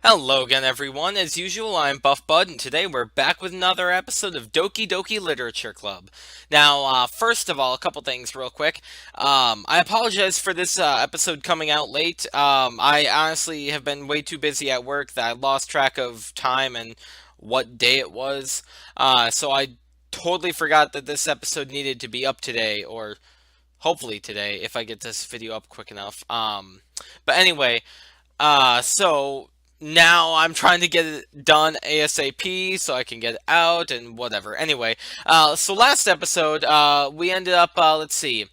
Hello again, everyone. As usual, I'm Buff Bud, and today we're back with another episode of Doki Doki Literature Club. Now, first of all, a couple things real quick. I apologize for this episode coming out late. I honestly have been way too busy at work that I lost track of time and what day it was. So I totally forgot that this episode needed to be up today, or hopefully today, if I get this video up quick enough. But anyway. So now I'm trying to get it done ASAP so I can get it out and whatever. Anyway, so last episode, we ended up, let's see,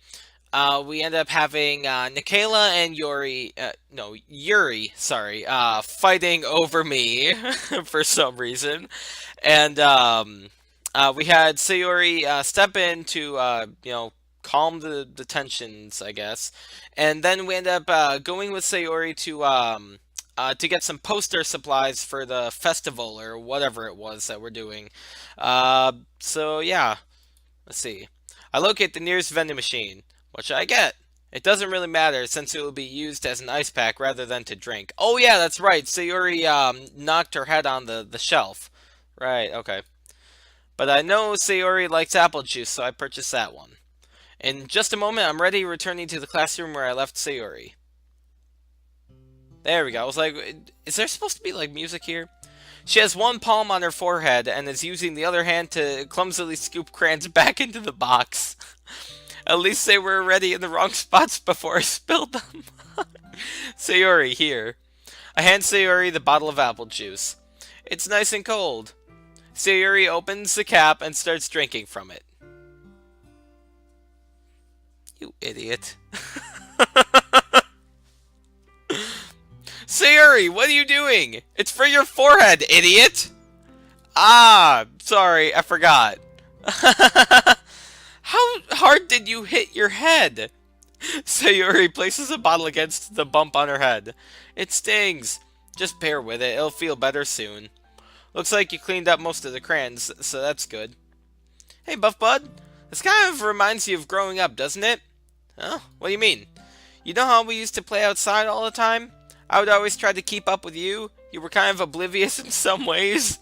we ended up having Nikayla and Yuri, sorry, fighting over me for some reason. And we had Sayori step in to, calm the tensions, I guess. And then we ended up going with Sayori to get some poster supplies for the festival or whatever it was that we're doing. So yeah, let's see. I locate the nearest vending machine. What should I get? It doesn't really matter since it will be used as an ice pack rather than to drink. Oh yeah, that's right. Sayori knocked her head on the shelf. Right, okay. But I know Sayori likes apple juice, so I purchased that one. In just a moment, I'm ready returning to the classroom where I left Sayori. There we go. I was like, is there supposed to be like music here? She has one palm on her forehead and is using the other hand to clumsily scoop crayons back into the box. At least they were already in the wrong spots before I spilled them. Sayori, here. I hand Sayori the bottle of apple juice. It's nice and cold. Sayori opens the cap and starts drinking from it. You idiot. Sayori, what are you doing? It's for your forehead, idiot! Ah, sorry, I forgot. How hard did you hit your head? Sayori places a bottle against the bump on her head. It stings. Just bear with it, it'll feel better soon. Looks like you cleaned up most of the crayons, so that's good. Hey, Buff Bud. This kind of reminds you of growing up, doesn't it? Huh? What do you mean? You know how we used to play outside all the time? I would always try to keep up with you. You were kind of oblivious in some ways.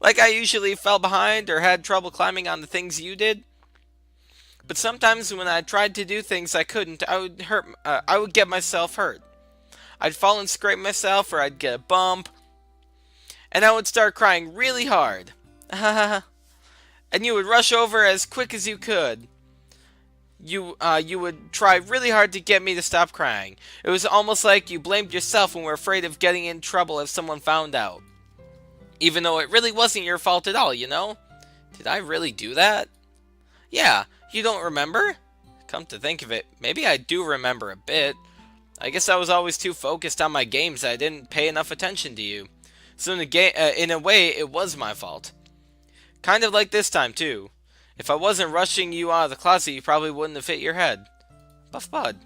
Like I usually fell behind or had trouble climbing on the things you did. But sometimes when I tried to do things I couldn't, I would get myself hurt. I'd fall and scrape myself, or I'd get a bump, and I would start crying really hard. And you would rush over as quick as you could. You would try really hard to get me to stop crying. It was almost like you blamed yourself and were afraid of getting in trouble if someone found out. Even though it really wasn't your fault at all, you know? Did I really do that? Yeah, you don't remember? Come to think of it, maybe I do remember a bit. I guess I was always too focused on my games that I didn't pay enough attention to you. So in a way, it was my fault. Kind of like this time, too. If I wasn't rushing you out of the closet, you probably wouldn't have hit your head. Buff Bud,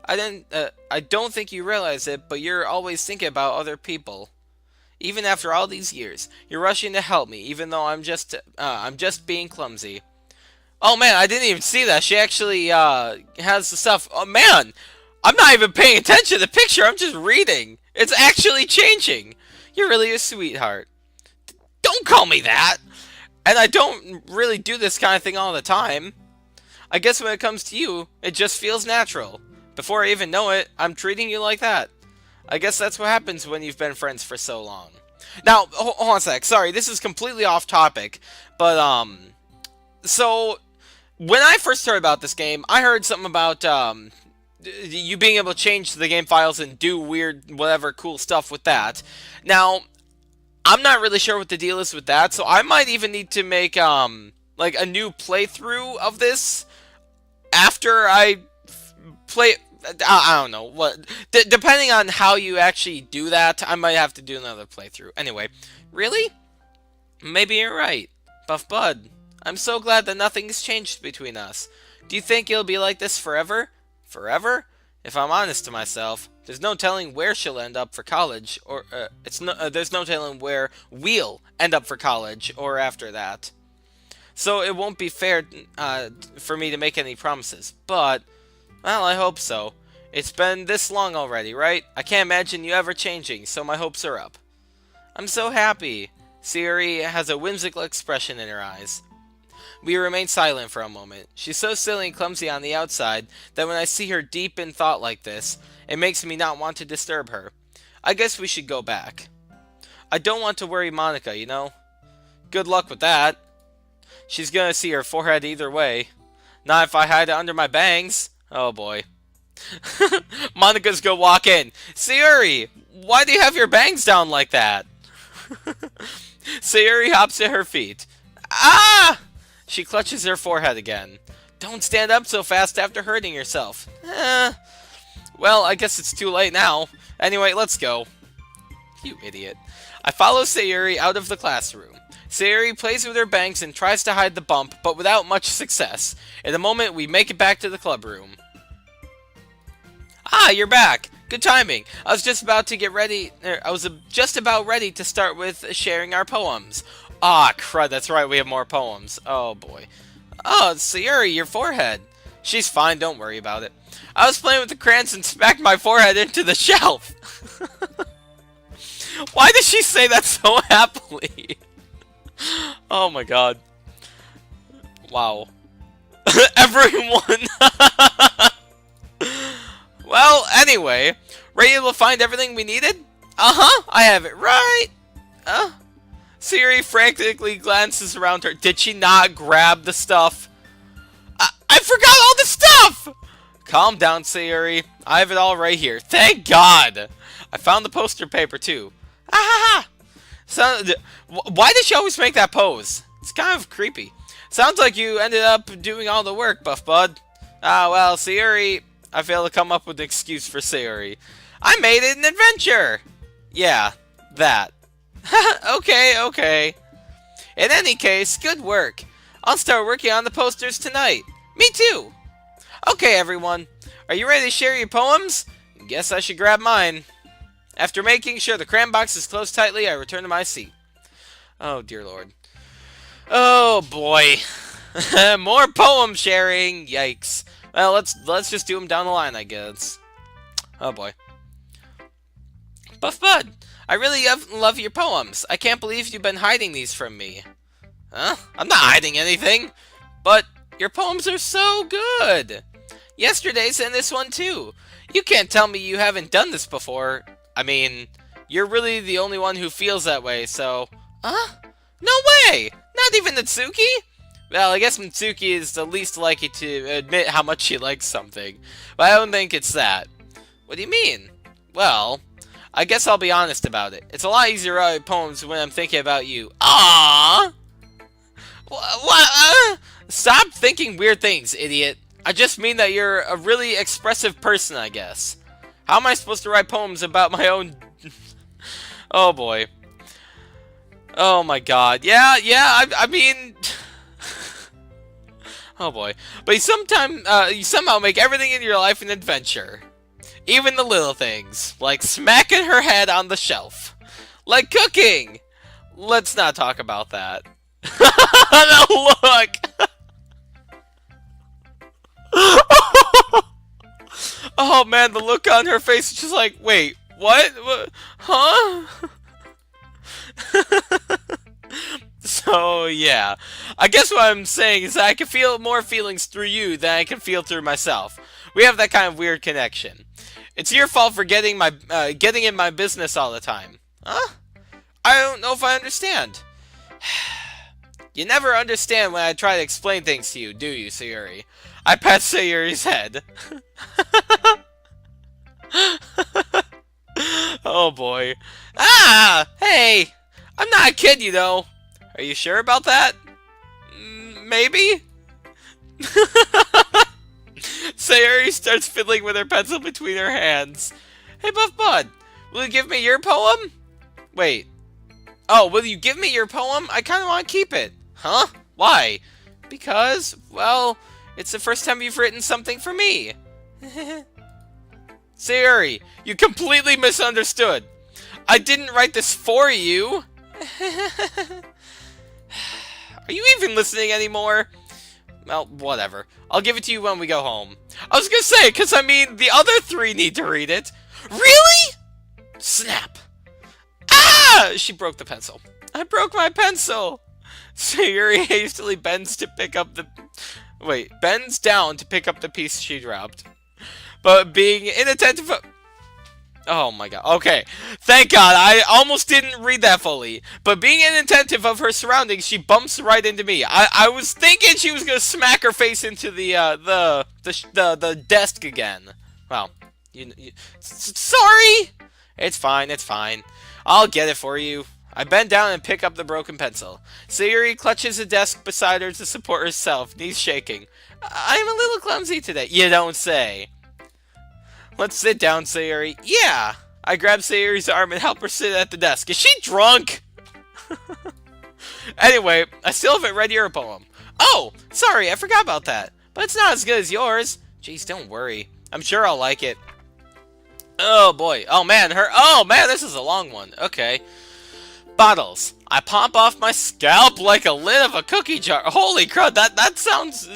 I don't think you realize it, but you're always thinking about other people. Even after all these years, you're rushing to help me, even though I'm just being clumsy. Oh man, I didn't even see that. She actually, has the stuff. Oh man, I'm not even paying attention to the picture. I'm just reading. It's actually changing. You're really a sweetheart. Don't call me that. And I don't really do this kind of thing all the time. I guess when it comes to you, it just feels natural. Before I even know it, I'm treating you like that. I guess that's what happens when you've been friends for so long. Now, hold on a sec. Sorry, this is completely off topic. But, so, when I first heard about this game, I heard something about, you being able to change the game files and do weird, whatever, cool stuff with that. Now, I'm not really sure what the deal is with that, so I might even need to make, like, a new playthrough of this after I play. I don't know what. Depending on how you actually do that, I might have to do another playthrough. Anyway, really? Maybe you're right, Buff Bud. I'm so glad that nothing's changed between us. Do you think it'll be like this forever? Forever? If I'm honest to myself, there's no telling where she'll end up for college, or there's no telling where we'll end up for college or after that. So it won't be fair for me to make any promises, but well, I hope so. It's been this long already, right? I can't imagine you ever changing, so my hopes are up. I'm so happy. Sayori has a whimsical expression in her eyes. We remain silent for a moment. She's so silly and clumsy on the outside that when I see her deep in thought like this, it makes me not want to disturb her. I guess we should go back. I don't want to worry Monica, you know? Good luck with that. She's gonna see her forehead either way. Not if I hide it under my bangs. Oh boy. Monica's gonna walk in. Sayori, why do you have your bangs down like that? Sayori hops to her feet. Ah! She clutches her forehead again. Don't stand up so fast after hurting yourself. Well, I guess it's too late now. Anyway, let's go. You idiot. I follow Sayori out of the classroom. Sayori plays with her bangs and tries to hide the bump, but without much success. In a moment, we make it back to the club room. Ah, you're back. Good timing. I was just about ready to start with sharing our poems. Ah, crud, that's right, we have more poems. Oh, boy. Oh, Sayori, your forehead. She's fine, don't worry about it. I was playing with the crayons and smacked my forehead into the shelf. Why does she say that so happily? Oh my god. Wow. Everyone. Well, anyway. Were you able to find everything we needed? Uh-huh, I have it right. Sayori frantically glances around her. Did she not grab the stuff? I forgot all the stuff! Calm down, Sayori. I have it all right here. Thank God! I found the poster paper, too. Ah ha ha! So, why does she always make that pose? It's kind of creepy. Sounds like you ended up doing all the work, Buff Bud. Ah, well, Sayori... I failed to come up with an excuse for Sayori. I made it an adventure! Yeah, that. Okay. In any case, good work. I'll start working on the posters tonight. Me too. Okay, everyone. Are you ready to share your poems? Guess I should grab mine. After making sure the crayon box is closed tightly, I return to my seat. Oh, dear Lord. Oh, boy. More poem sharing. Yikes. Well, let's just do them down the line, I guess. Oh, boy. Buff Bud, I really love your poems. I can't believe you've been hiding these from me. Huh? I'm not hiding anything. But your poems are so good. Yesterday's and this one, too. You can't tell me you haven't done this before. I mean, you're really the only one who feels that way, so... Huh? No way! Not even Natsuki? Well, I guess Mitsuki is the least likely to admit how much she likes something. But I don't think it's that. What do you mean? Well, I guess I'll be honest about it. It's a lot easier to write poems when I'm thinking about you. Aww! What? Stop thinking weird things, idiot. I just mean that you're a really expressive person, I guess. How am I supposed to write poems about my own... Oh, boy. Oh, my God. Yeah, I mean... Oh boy. But you somehow make everything in your life an adventure. Even the little things. Like smacking her head on the shelf. Like cooking! Let's not talk about that. Look! Oh man, the look on her face is just like, wait, what? Huh? So, yeah. I guess what I'm saying is that I can feel more feelings through you than I can feel through myself. We have that kind of weird connection. It's your fault for getting in my business all the time. Huh? I don't know if I understand. You never understand when I try to explain things to you, do you, Sayori? I pat Sayori's head. Oh, boy. Ah! Hey! I'm not a kid, you know. Are you sure about that? Maybe? Sayori starts fiddling with her pencil between her hands. Hey, Buff Bud, will you give me your poem? Wait. Oh, will you give me your poem? I kind of want to keep it. Huh? Why? Because, well, it's the first time you've written something for me. Sayori, you completely misunderstood. I didn't write this for you. Are you even listening anymore? Well, whatever. I'll give it to you when we go home. I was gonna say, because I mean, the other three need to read it. Really? Snap. Ah! She broke the pencil. I broke my pencil! Sayuri hastily bends down to pick up the piece she dropped. But being inattentive... Oh my god. Okay. Thank God. I almost didn't read that fully. But being inattentive of her surroundings, she bumps right into me. I was thinking she was gonna smack her face into the desk again. Well, sorry. It's fine. It's fine. I'll get it for you. I bend down and pick up the broken pencil. Sayuri clutches the desk beside her to support herself, knees shaking. I'm a little clumsy today. You don't say. Let's sit down, Sayuri. Yeah! I grab Sayuri's arm and help her sit at the desk. Is she drunk? Anyway, I still haven't read your poem. Oh! Sorry, I forgot about that. But it's not as good as yours. Jeez, don't worry. I'm sure I'll like it. Oh boy. Oh man, this is a long one. Okay. Bottles. I pop off my scalp like a lid of a cookie jar. Holy crud, that sounds...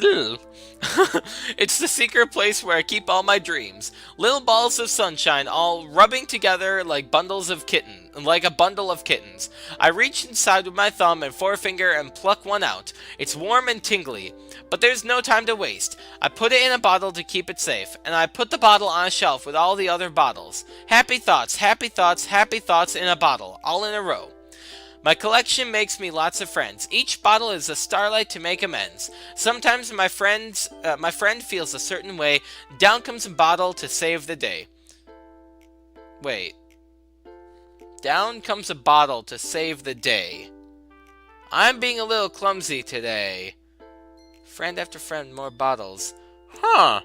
It's the secret place where I keep all my dreams. Little balls of sunshine, all rubbing together like a bundle of kittens. I reach inside with my thumb and forefinger and pluck one out. It's warm and tingly, but there's no time to waste. I put it in a bottle to keep it safe, and I put the bottle on a shelf with all the other bottles. Happy thoughts, happy thoughts, happy thoughts in a bottle, all in a row. My collection makes me lots of friends. Each bottle is a starlight to make amends. Sometimes my friend feels a certain way. Down comes a bottle to save the day. Wait. Down comes a bottle to save the day. I'm being a little clumsy today. Friend after friend, more bottles. Huh.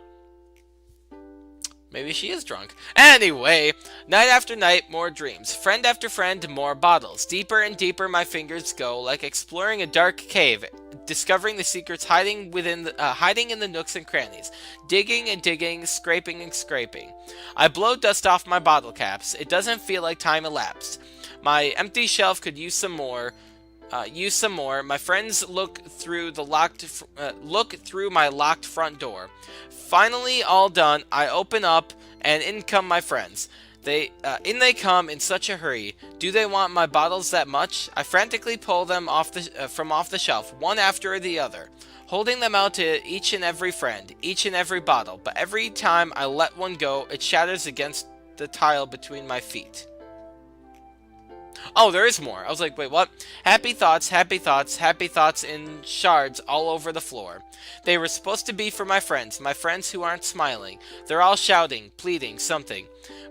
Maybe she is drunk. Anyway, night after night, more dreams. Friend after friend, more bottles. Deeper and deeper my fingers go, like exploring a dark cave, discovering the secrets hiding in the nooks and crannies. Digging and digging, scraping and scraping. I blow dust off my bottle caps. It doesn't feel like time elapsed. My empty shelf could use some more. My friends look through my locked front door. Finally, all done. I open up, and in come my friends. They come in such a hurry. Do they want my bottles that much? I frantically pull them off the shelf, one after the other, holding them out to each and every friend, each and every bottle. But every time I let one go, it shatters against the tile between my feet. Oh, there is more. I was like, wait, what? Happy thoughts, happy thoughts, happy thoughts in shards all over the floor. They were supposed to be for my friends who aren't smiling. They're all shouting, pleading, something.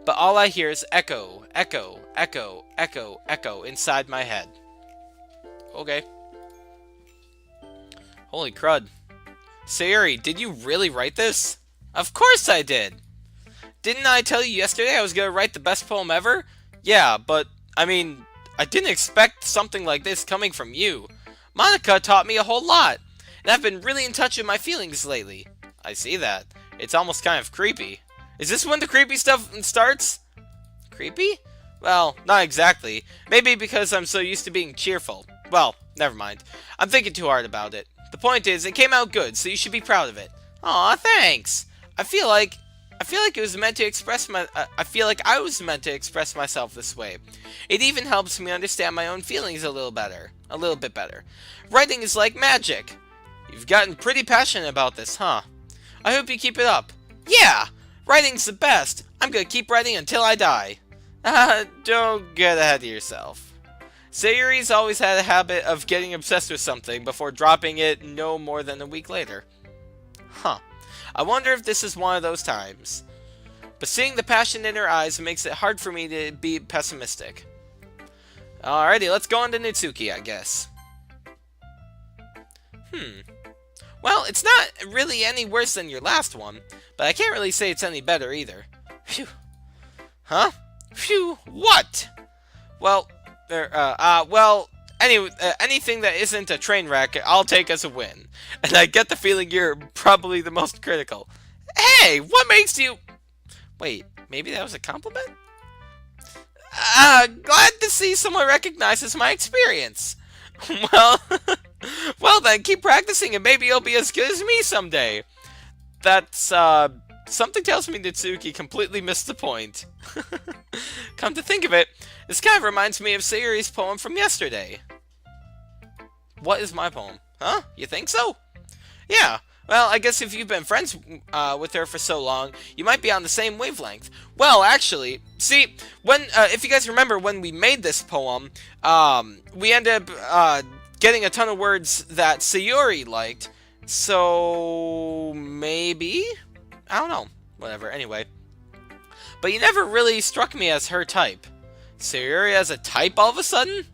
But all I hear is echo, echo, echo, echo, echo inside my head. Okay. Holy crud. Sayuri, did you really write this? Of course I did! Didn't I tell you yesterday I was gonna write the best poem ever? Yeah, but... I mean, I didn't expect something like this coming from you. Monica taught me a whole lot, and I've been really in touch with my feelings lately. I see that. It's almost kind of creepy. Is this when the creepy stuff starts? Creepy? Well, not exactly. Maybe because I'm so used to being cheerful. Well, never mind. I'm thinking too hard about it. The point is, it came out good, so you should be proud of it. Aw, thanks. I feel like it was meant to express I feel like I was meant to express myself this way. It even helps me understand my own feelings a little bit better. Writing is like magic. You've gotten pretty passionate about this, huh? I hope you keep it up. Yeah! Writing's the best! I'm gonna keep writing until I die. Don't get ahead of yourself. Sayuri's always had a habit of getting obsessed with something before dropping it no more than a week later. Huh. I wonder if this is one of those times. But seeing the passion in her eyes makes it hard for me to be pessimistic. Alrighty, let's go on to Nitsuki, I guess. Well, it's not really any worse than your last one, but I can't really say it's any better either. Phew. Huh? Phew, what? Well, anything that isn't a train wreck, I'll take as a win. And I get the feeling you're probably the most critical. Hey, what makes you... Wait, maybe that was a compliment? Glad to see someone recognizes my experience. Well, Well then, keep practicing and maybe you'll be as good as me someday. That's, something tells me Natsuki completely missed the point. Come to think of it, this kind of reminds me of Sayuri's poem from yesterday. What is my poem? Huh? You think so? Yeah. Well, I guess if you've been friends with her for so long, you might be on the same wavelength. Well, actually, see, when if you guys remember when we made this poem, we ended up getting a ton of words that Sayuri liked. So maybe, I don't know. Whatever. Anyway, but you never really struck me as her type. Sayuri as a type all of a sudden?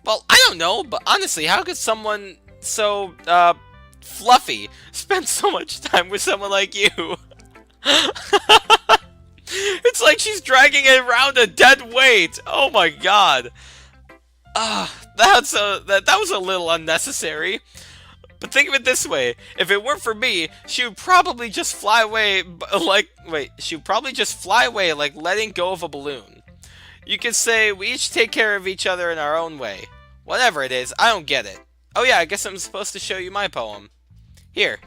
Well, I don't know, but honestly, how could someone so fluffy spend so much time with someone like you? It's like she's dragging around a dead weight. Oh my god. That was a little unnecessary. But think of it this way: if it weren't for me, she would probably just fly away she would probably just fly away like letting go of a balloon. You could say we each take care of each other in our own way. Whatever it is, I don't get it. Oh yeah, I guess I'm supposed to show you my poem. Here.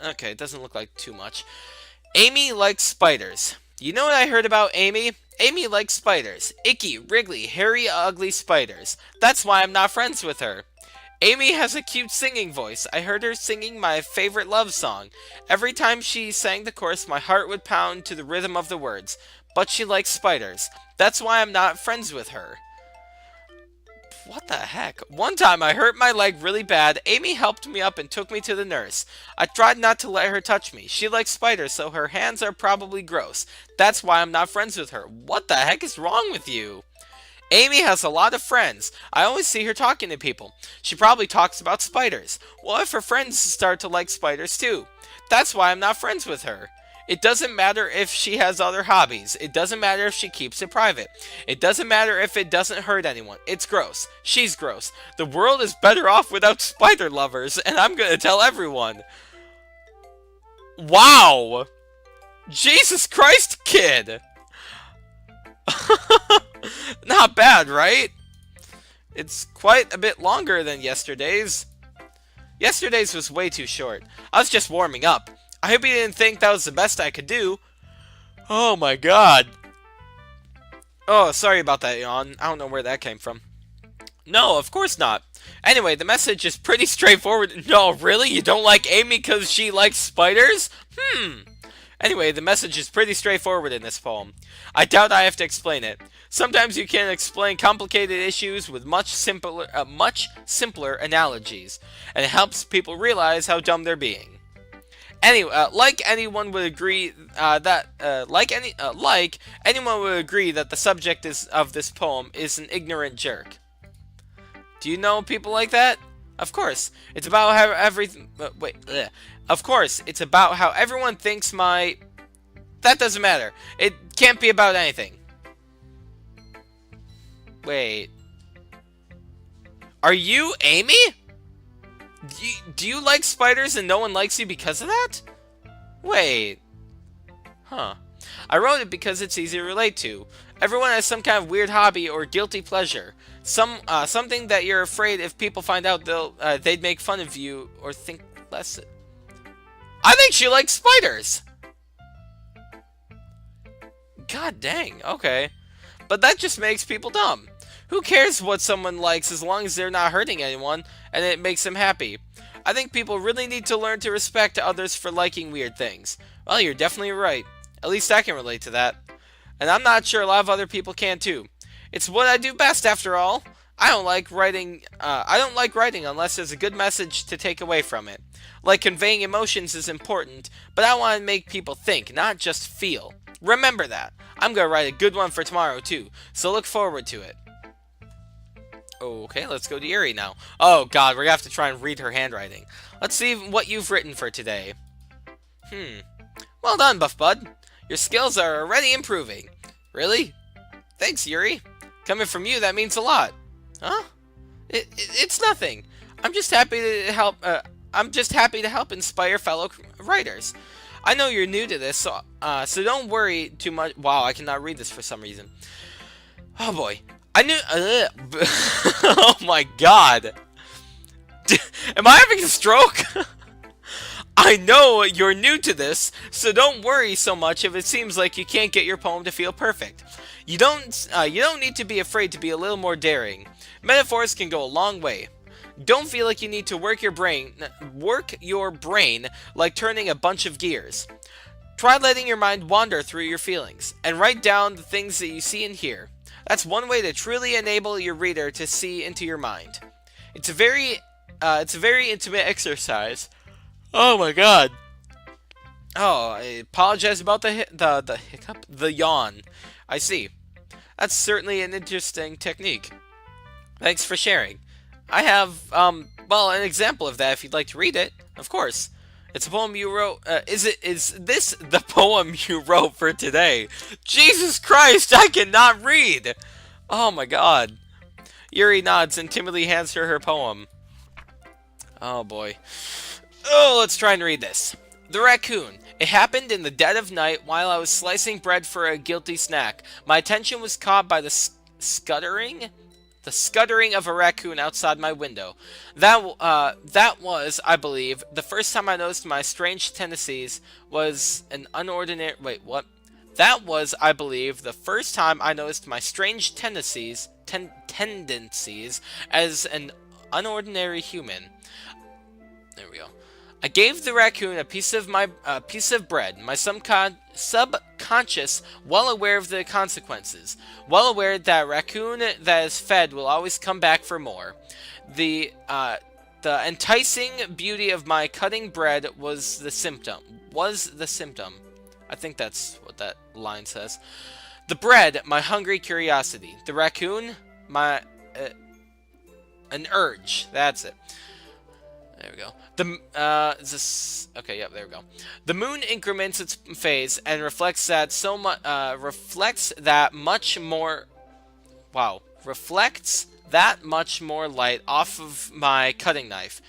Okay, it doesn't look like too much. Amy likes spiders. You know what I heard about Amy? Amy likes spiders. Icky, wriggly, hairy, ugly spiders. That's why I'm not friends with her. Amy has a cute singing voice. I heard her singing my favorite love song. Every time she sang the chorus, my heart would pound to the rhythm of the words. But she likes spiders. That's why I'm not friends with her. What the heck? One time I hurt my leg really bad. Amy helped me up and took me to the nurse. I tried not to let her touch me. She likes spiders, so her hands are probably gross. That's why I'm not friends with her. What the heck is wrong with you? Amy has a lot of friends. I always see her talking to people. She probably talks about spiders. What if her friends start to like spiders too? That's why I'm not friends with her. It doesn't matter if she has other hobbies. It doesn't matter if she keeps it private. It doesn't matter if it doesn't hurt anyone. It's gross. She's gross. The world is better off without spider lovers, and I'm gonna tell everyone. Wow! Jesus Christ, kid! Not bad, right? It's quite a bit longer than yesterday's. Yesterday's was way too short. I was just warming up. I hope you didn't think that was the best I could do. Oh my god. Oh, sorry about that, yawn. I don't know where that came from. No, of course not. Anyway, the message is pretty straightforward. No, really? You don't like Amy because she likes spiders? Anyway, the message is pretty straightforward in this poem. I doubt I have to explain it. Sometimes you can explain complicated issues with much simpler analogies, and it helps people realize how dumb they're being. Anyway, like anyone would agree that the subject of this poem is an ignorant jerk. Do you know people like that? Of course, it's about how Of course, it's about how everyone thinks my. That doesn't matter. It can't be about anything. Wait. Are you Amy? Do you like spiders and no one likes you because of that? Wait. Huh. I wrote it because it's easy to relate to. Everyone has some kind of weird hobby or guilty pleasure. Something that you're afraid if people find out they'd make fun of you or think less. I think she likes spiders! God dang, okay. But that just makes people dumb. Who cares what someone likes as long as they're not hurting anyone and it makes them happy? I think people really need to learn to respect others for liking weird things. Well, you're definitely right. At least I can relate to that. And I'm not sure a lot of other people can too. It's what I do best after all. I don't like writing unless there's a good message to take away from it. Like conveying emotions is important, but I want to make people think, not just feel. Remember that. I'm going to write a good one for tomorrow too, so look forward to it. Okay, let's go to Yuri now. Oh god, we're going to have to try and read her handwriting. Let's see what you've written for today. Well done, Buff Bud. Your skills are already improving. Really? Thanks, Yuri. Coming from you, that means a lot. Huh? It's nothing. I'm just happy to help. I'm just happy to help inspire fellow writers. I know you're new to this, so don't worry too much. Wow, I cannot read this for some reason. Oh boy. I knew. Oh my god. Am I having a stroke? I know you're new to this, so don't worry so much if it seems like you can't get your poem to feel perfect. You don't need to be afraid to be a little more daring. Metaphors can go a long way. Don't feel like you need to work your brain like turning a bunch of gears. Try letting your mind wander through your feelings, and write down the things that you see and hear. That's one way to truly enable your reader to see into your mind. It's a very intimate exercise. Oh my god. Oh, I apologize about the hiccup, the yawn. I see. That's certainly an interesting technique. Thanks for sharing. I have, well, an example of that if you'd like to read it. Of course. It's a poem you wrote. Is this the poem you wrote for today? Jesus Christ, I cannot read! Oh my god. Yuri nods and timidly hands her poem. Oh boy. Oh, let's try and read this. The Raccoon. It happened in the dead of night while I was slicing bread for a guilty snack. My attention was caught by the scuttering of a raccoon outside my window. That was, I believe, the first time I noticed my strange tendencies was an unordinary... Wait, what? That was, I believe, the first time I noticed my strange tendencies as an unordinary human. There we go. I gave the raccoon a piece of bread. My subconscious, well aware of the consequences, well aware that a raccoon that is fed will always come back for more. The enticing beauty of my cutting bread was the symptom. I think that's what that line says. The bread, my hungry curiosity. The raccoon, my an urge. That's it. There we go. Okay, yep, there we go. The moon increments its phase and reflects that much more light off of my cutting knife.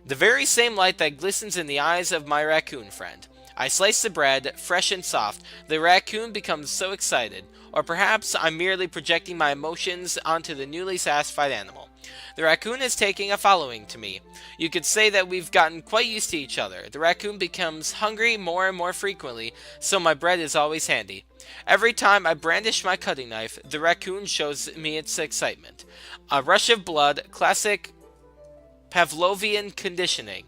The very same light that glistens in the eyes of my raccoon friend. I slice the bread, fresh and soft. The raccoon becomes so excited. Or perhaps I'm merely projecting my emotions onto the newly satisfied animal. The raccoon is taking a following to me. You could say that we've gotten quite used to each other. The raccoon becomes hungry more and more frequently, so my bread is always handy. Every time I brandish my cutting knife, the raccoon shows me its excitement. A rush of blood, classic Pavlovian conditioning.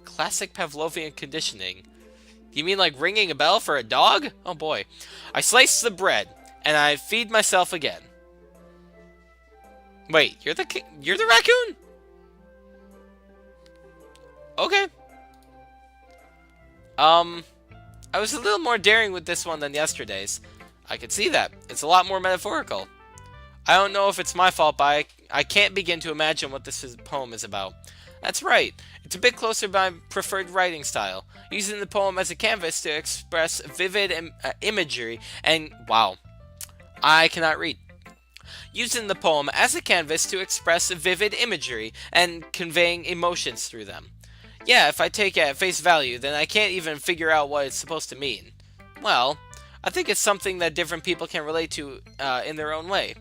Classic Pavlovian conditioning? You mean like ringing a bell for a dog? Oh boy. I slice the bread, and I feed myself again. Wait, you're the raccoon? Okay. I was a little more daring with this one than yesterday's. I could see that. It's a lot more metaphorical. I don't know if it's my fault, but I can't begin to imagine what this poem is about. That's right. It's a bit closer to my preferred writing style, using the poem as a canvas to express vivid imagery and... Wow. I cannot read. Using the poem as a canvas to express vivid imagery and conveying emotions through them. Yeah, if I take it at face value, then I can't even figure out what it's supposed to mean. Well, I think it's something that different people can relate to in their own way.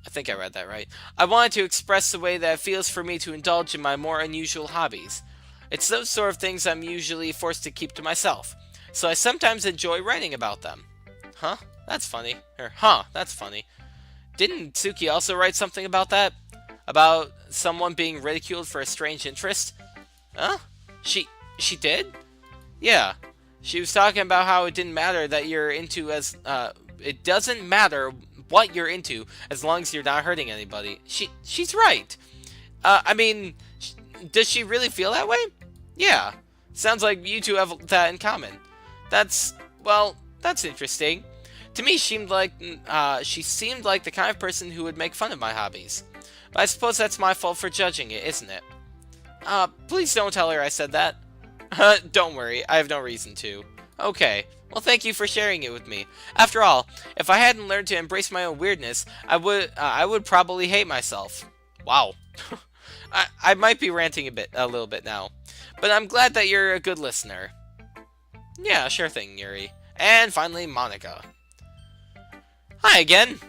I think I read that right. I wanted to express the way that it feels for me to indulge in my more unusual hobbies. It's those sort of things I'm usually forced to keep to myself, so I sometimes enjoy writing about them. Huh? That's funny. That's funny. Didn't Tsuki also write something about that? About someone being ridiculed for a strange interest? Huh? She did? Yeah. She was talking about how it didn't matter that you're into it doesn't matter what you're into as long as you're not hurting anybody. She's right. I mean, does she really feel that way? Yeah. Sounds like you two have that in common. That's interesting. To me, she seemed like the kind of person who would make fun of my hobbies. But I suppose that's my fault for judging it, isn't it? Please don't tell her I said that. Don't worry, I have no reason to. Okay, well thank you for sharing it with me. After all, if I hadn't learned to embrace my own weirdness, I would probably hate myself. Wow. I might be ranting a little bit now. But I'm glad that you're a good listener. Yeah, sure thing, Yuri. And finally, Monica. Hi again.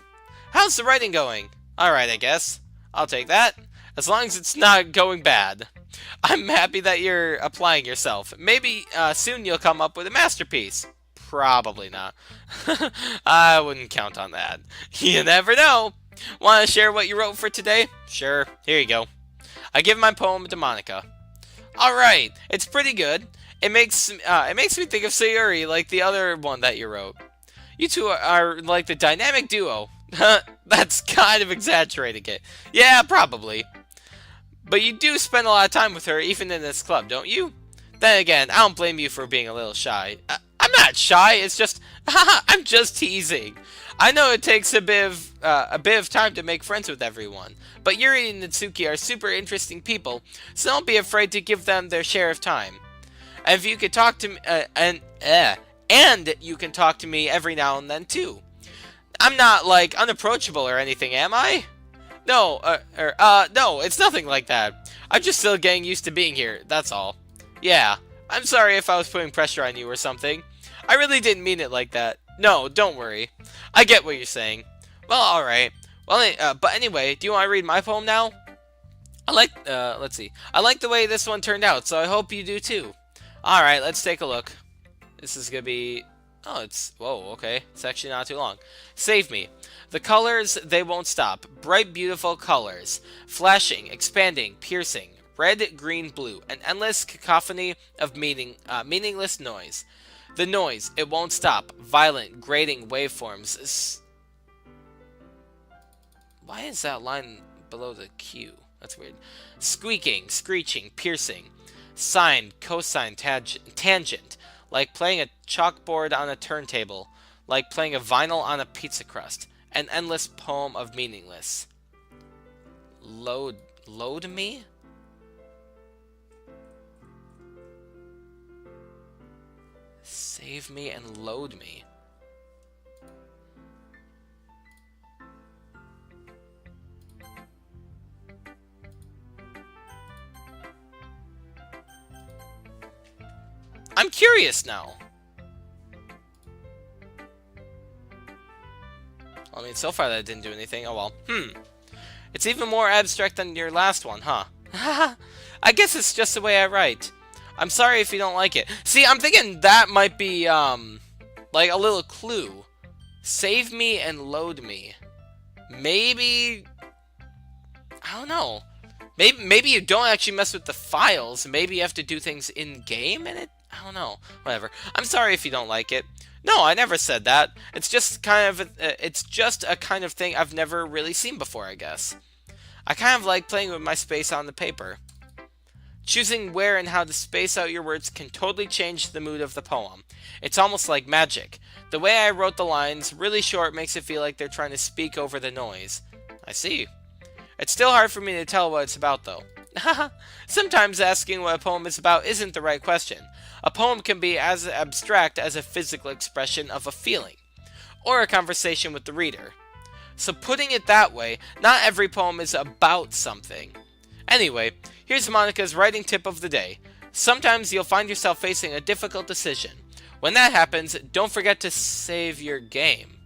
How's the writing going? Alright, I guess. I'll take that. As long as it's not going bad. I'm happy that you're applying yourself. Maybe soon you'll come up with a masterpiece. Probably not. I wouldn't count on that. You never know. Want to share what you wrote for today? Sure. Here you go. I give my poem to Monica. Alright, it's pretty good. It makes me think of Sayuri, like the other one that you wrote. You two are like the dynamic duo. That's kind of exaggerating it. Yeah, probably. But you do spend a lot of time with her, even in this club, don't you? Then again, I don't blame you for being a little shy. I'm not shy, it's just... I'm just teasing. I know it takes a bit of time to make friends with everyone, but Yuri and Natsuki are super interesting people, so don't be afraid to give them their share of time. And if you could talk to me, and you can talk to me every now and then too. I'm not like unapproachable or anything, am I? No, no, it's nothing like that. I'm just still getting used to being here, that's all. Yeah, I'm sorry if I was putting pressure on you or something. I really didn't mean it like that. No, don't worry. I get what you're saying. Well, alright. Well, but anyway, do you want to read my poem now? Let's see. I like the way this one turned out, so I hope you do too. Alright, let's take a look. This is gonna be... Oh, whoa, okay. It's actually not too long. Save me. The colors, they won't stop. Bright, beautiful colors. Flashing, expanding, piercing. Red, green, blue. An endless cacophony of meaningless noise. The noise, it won't stop. Violent, grating waveforms. Why is that line below the Q? That's weird. Squeaking, screeching, piercing. Sine, cosine, tangent. Like playing a chalkboard on a turntable. Like playing a vinyl on a pizza crust. An endless poem of meaningless. Load me? Save me and load me. I'm curious now. I mean, so far that didn't do anything. Oh well. It's even more abstract than your last one, huh? I guess it's just the way I write. I'm sorry if you don't like it. See, I'm thinking that might be, like a little clue. Save me and load me. Maybe... I don't know. Maybe you don't actually mess with the files. Maybe you have to do things in-game in it? I don't know. Whatever. I'm sorry if you don't like it. No, I never said that. It's just a kind of thing I've never really seen before, I guess. I kind of like playing with my space on the paper. Choosing where and how to space out your words can totally change the mood of the poem. It's almost like magic. The way I wrote the lines, really short, makes it feel like they're trying to speak over the noise. I see. It's still hard for me to tell what it's about, though. Sometimes asking what a poem is about isn't the right question. A poem can be as abstract as a physical expression of a feeling, or a conversation with the reader. So putting it that way, not every poem is about something. Anyway, here's Monica's writing tip of the day. Sometimes you'll find yourself facing a difficult decision. When that happens, don't forget to save your game.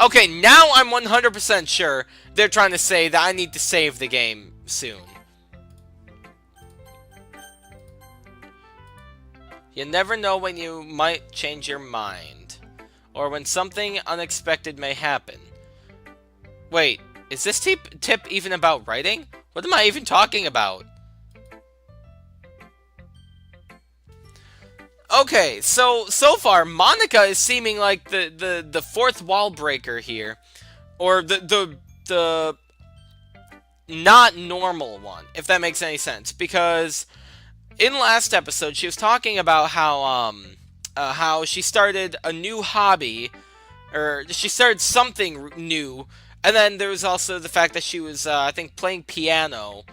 Okay, now I'm 100% sure they're trying to say that I need to save the game soon. You never know when you might change your mind, or when something unexpected may happen. Wait, is this tip even about writing? What am I even talking about? Okay, so far, Monica is seeming like the fourth wall breaker here. Or the not normal one, if that makes any sense. Because in last episode, she was talking about how she started a new hobby, or she started something new, and then there was also the fact that she was, I think, playing piano,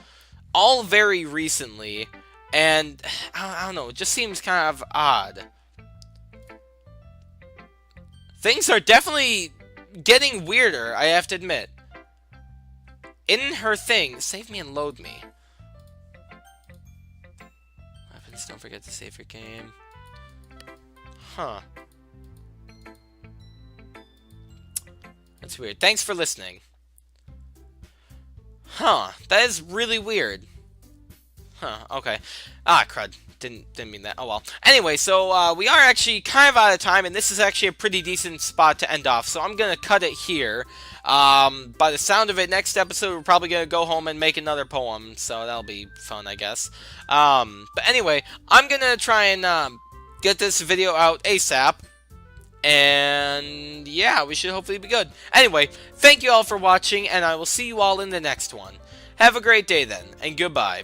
all very recently, and I don't know, it just seems kind of odd. Things are definitely getting weirder, I have to admit. In her thing, save me and load me. Weapons, don't forget to save your game. Huh. That's weird. Thanks for listening. Huh. That is really weird. Huh, okay. Ah, crud. Didn't mean that. Oh well. Anyway, so we are actually kind of out of time, and this is actually a pretty decent spot to end off. So I'm gonna cut it here. By the sound of it, next episode we're probably gonna go home and make another poem. So that'll be fun, I guess. But anyway, I'm gonna try and get this video out ASAP. And yeah, we should hopefully be good. Anyway, thank you all for watching, and I will see you all in the next one. Have a great day then, and goodbye.